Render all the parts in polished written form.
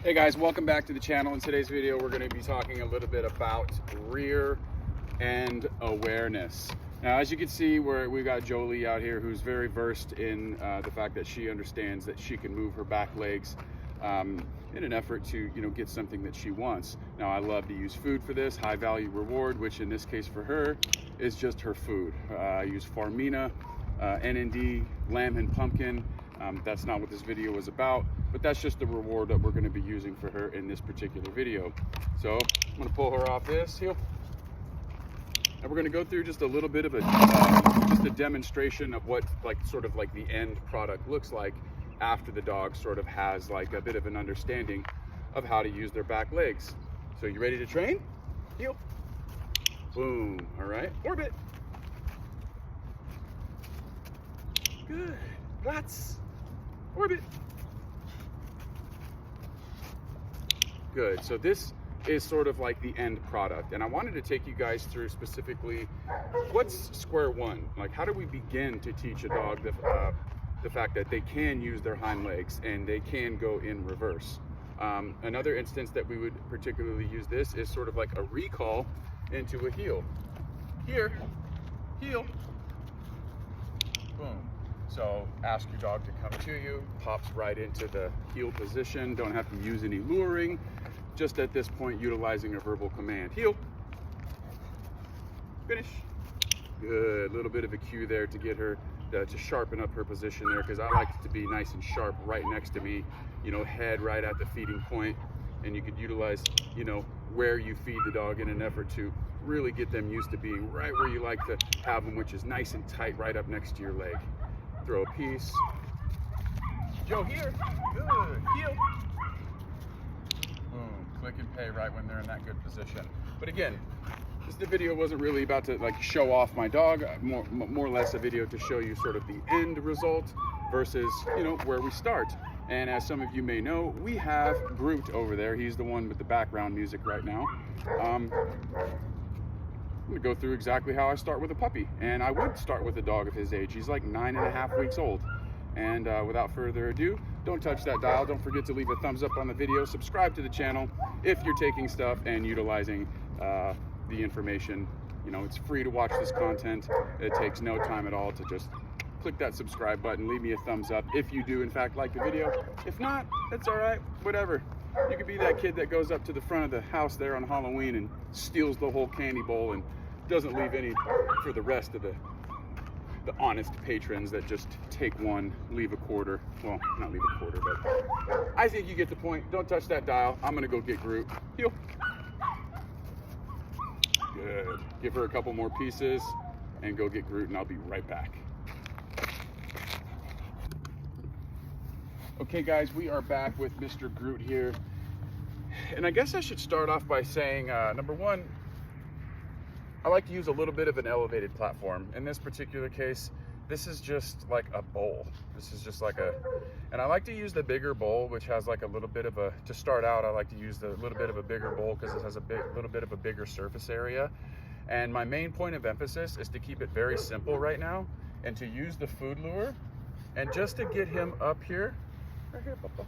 Hey guys, welcome back to the channel. In today's video, we're going to be talking a little bit about rear end awareness. Now, as you can see, we've got Jolie out here who's very versed in the fact that she understands that she can move her back legs in an effort to, get something that she wants. Now, I love to use food for this, high value reward, which in this case for her is just her food. I use Farmina, NND, lamb and pumpkin. That's not what this video was about, but that's just the reward that we're going to be using for her in this particular video. So I'm going to pull her off this heel, and we're going to go through just a little bit of a demonstration of what sort of the end product looks like after the dog sort of has a bit of an understanding of how to use their back legs. So you ready to train? Heel, boom. All right, orbit. Good. Platz. Orbit. Good. So this is sort of like the end product, and I wanted to take you guys through specifically what's square one. How do we begin to teach a dog the fact that they can use their hind legs and they can go in reverse. Another instance that we would particularly use this is sort of like a recall into a heel. Here, heel, boom. So ask your dog to come to you, pops right into the heel position, don't have to use any luring, just at this point utilizing a verbal command. Heel, finish. Good, little bit of a cue there to get her to sharpen up her position there, because I like it to be nice and sharp right next to me, head right at the feeding point, and you could utilize, where you feed the dog in an effort to really get them used to being right where you like to have them, which is nice and tight right up next to your leg. Throw a piece. Joe here. Good. Heel. Boom. Click and pay right when they're in that good position. But again, this video wasn't really about to show off my dog. More or less a video to show you sort of the end result versus where we start. And as some of you may know, we have Groot over there. He's the one with the background music right now. I'm gonna go through exactly how I start with a puppy, and I would start with a dog of his age. He's like 9.5 weeks old. And without further ado, don't touch that dial. Don't forget to leave a thumbs up on the video. Subscribe to the channel if you're taking stuff and utilizing the information. It's free to watch this content. It takes no time at all to just click that subscribe button. Leave me a thumbs up if you do in fact like the video. If not, it's all right, whatever. You could be that kid that goes up to the front of the house there on Halloween and steals the whole candy bowl and doesn't leave any for the rest of the honest patrons that just take one, leave a quarter. Well, not leave a quarter, but I think you get the point. Don't touch that dial. I'm gonna go get Groot. Heel. Good. Give her a couple more pieces and go get Groot, and I'll be right back. Okay guys, we are back with Mr. Groot here. And I guess I should start off by saying, number one, I like to use a little bit of an elevated platform. In this particular case, this is just like a bowl. This is just and I like to use the bigger bowl, which has a little bit of to start out, I like to use the little bit of a bigger bowl because it has a little bit of a bigger surface area. And my main point of emphasis is to keep it very simple right now and to use the food lure and just to get him up here. Right here, Papa.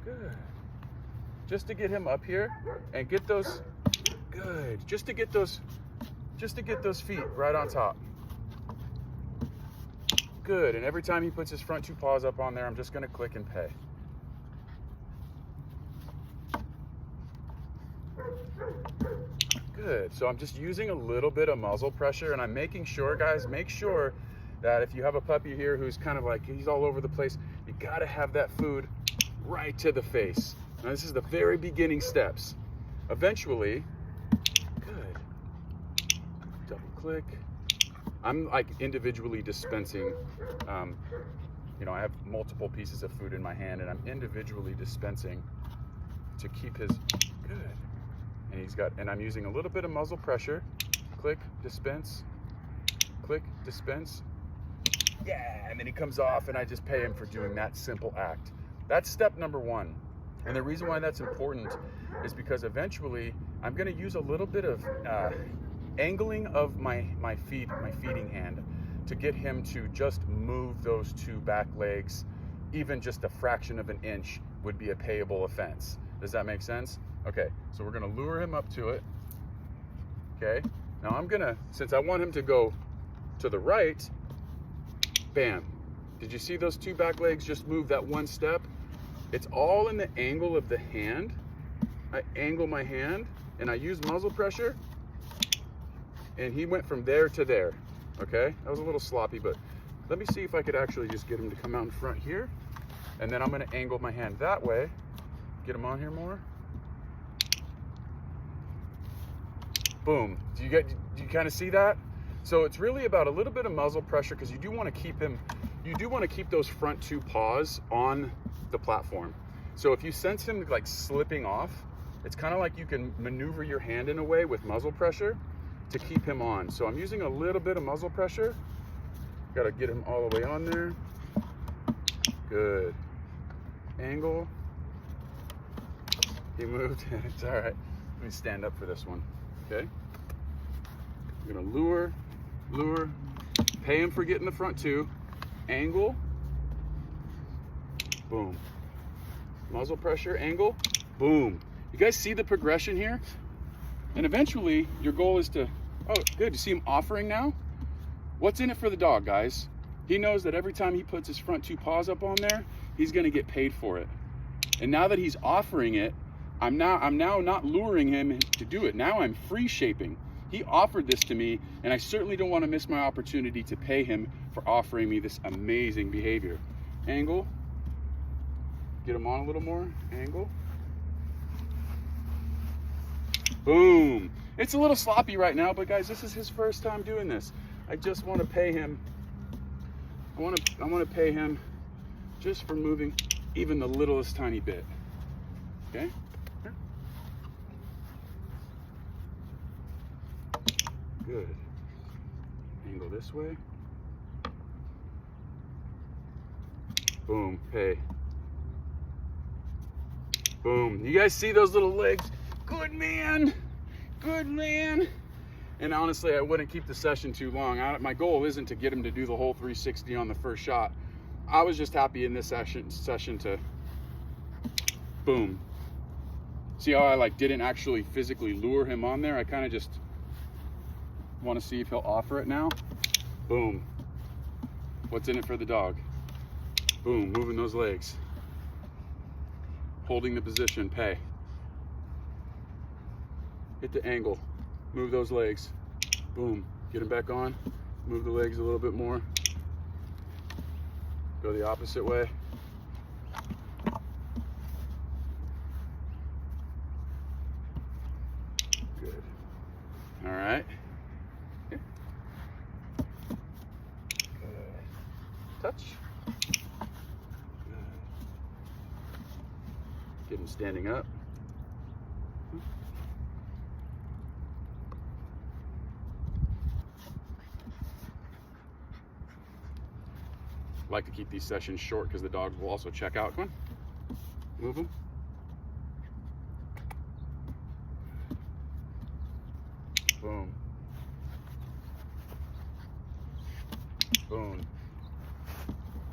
Good. Just to get him up here and get those, good. Just to get those feet right on top. Good, and every time he puts his front two paws up on there, I'm just gonna click and pay. Good, so I'm just using a little bit of muzzle pressure, and I'm making sure, guys, make sure that if you have a puppy here who's kind of he's all over the place, you gotta have that food right to the face. Now this is the very beginning steps. Eventually, good, double click. I'm individually dispensing, I have multiple pieces of food in my hand, and I'm individually dispensing to keep his, good. And I'm using a little bit of muzzle pressure. Click, dispense, click, dispense. Yeah, and then he comes off and I just pay him for doing that simple act. That's step number one. And the reason why that's important is because eventually I'm gonna use a little bit of angling of my feeding hand to get him to just move those two back legs even just a fraction of an inch would be a payable offense. Does that make sense? Okay, so we're gonna lure him up to it. Okay, now I'm gonna, since I want him to go to the right, bam. Did you see those two back legs just move that one step? It's all in the angle of the hand. I angle my hand and I use muzzle pressure, and he went from there to there. Okay, that was a little sloppy, but let me see if I could actually just get him to come out in front here. And then I'm gonna angle my hand that way. Get him on here more. Boom. Do you kind of see that? So it's really about a little bit of muzzle pressure, because you do want to keep him, you do want to keep those front two paws on the platform. So if you sense him like slipping off, it's kind of like you can maneuver your hand in a way with muzzle pressure to keep him on. So I'm using a little bit of muzzle pressure. Got to get him all the way on there. Good. Angle. He moved. It's all right. Let me stand up for this one. Okay. I'm gonna lure, pay him for getting the front two, angle, boom. Muzzle pressure, angle, boom. You guys see the progression here? And eventually your goal is to, oh good, you see him offering now? What's in it for the dog, guys? He knows that every time he puts his front two paws up on there, he's gonna get paid for it. And now that he's offering it, I'm now not luring him to do it. Now I'm free shaping. He offered this to me, and I certainly don't want to miss my opportunity to pay him for offering me this amazing behavior. Angle. Get him on a little more. Angle. Boom. It's a little sloppy right now, but guys, this is his first time doing this. I just want to pay him. I want to pay him just for moving even the littlest tiny bit. Okay? Here. Good. Angle this way. Boom. Hey. Boom. You guys see those little legs? Good man. Good man. And honestly, I wouldn't keep the session too long. My goal isn't to get him to do the whole 360 on the first shot. I was just happy in this session to boom. See how I like didn't actually physically lure him on there? I kind of just want to see if he'll offer it now. Boom. What's in it for the dog? Boom, moving those legs. Holding the position, pay. Hit the angle, move those legs. Boom, get him back on. Move the legs a little bit more. Go the opposite way. Good. All right. Here. Good. Touch. Good. Get him standing up. Like to keep these sessions short because the dogs will also check out. Come on, move them. Boom. Boom.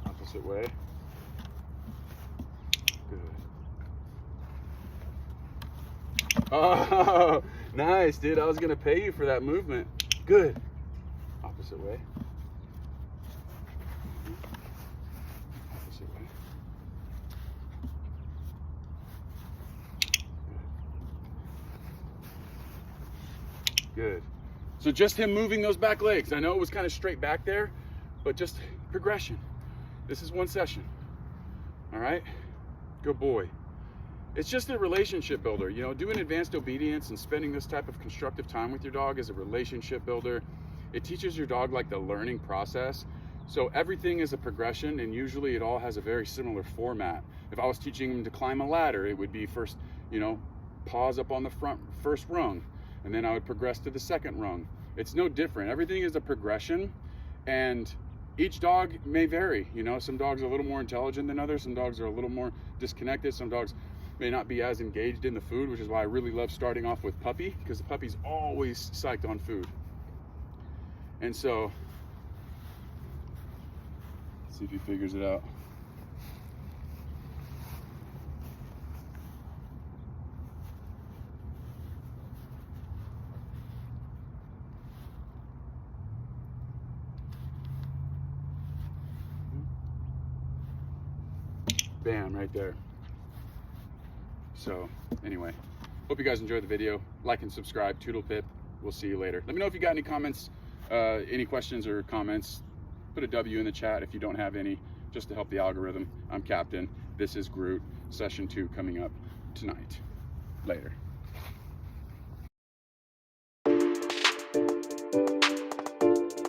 Opposite way. Good. Oh, nice, dude. I was gonna pay you for that movement. Good. Opposite way. Good. So just him moving those back legs. I know it was kind of straight back there, but just progression. This is one session. All right? Good boy. It's just a relationship builder. You know, doing advanced obedience and spending this type of constructive time with your dog is a relationship builder. It teaches your dog like the learning process. So everything is a progression, and usually it all has a very similar format. If I was teaching him to climb a ladder, it would be first, you know, paws up on the first rung, and then I would progress to the second rung. It's no different. Everything is a progression, and each dog may vary. You know, some dogs are a little more intelligent than others. Some dogs are a little more disconnected. Some dogs may not be as engaged in the food, which is why I really love starting off with puppy, because the puppy's always psyched on food. And so, let's see if he figures it out. Bam, right there. So anyway, hope you guys enjoyed the video. Like and subscribe. Toodle pip. We'll see you later. Let me know if you got any comments, any questions or comments. Put a W in the chat if you don't have any, just to help the algorithm. I'm Captain. This is Groot. Session 2 coming up tonight. Later.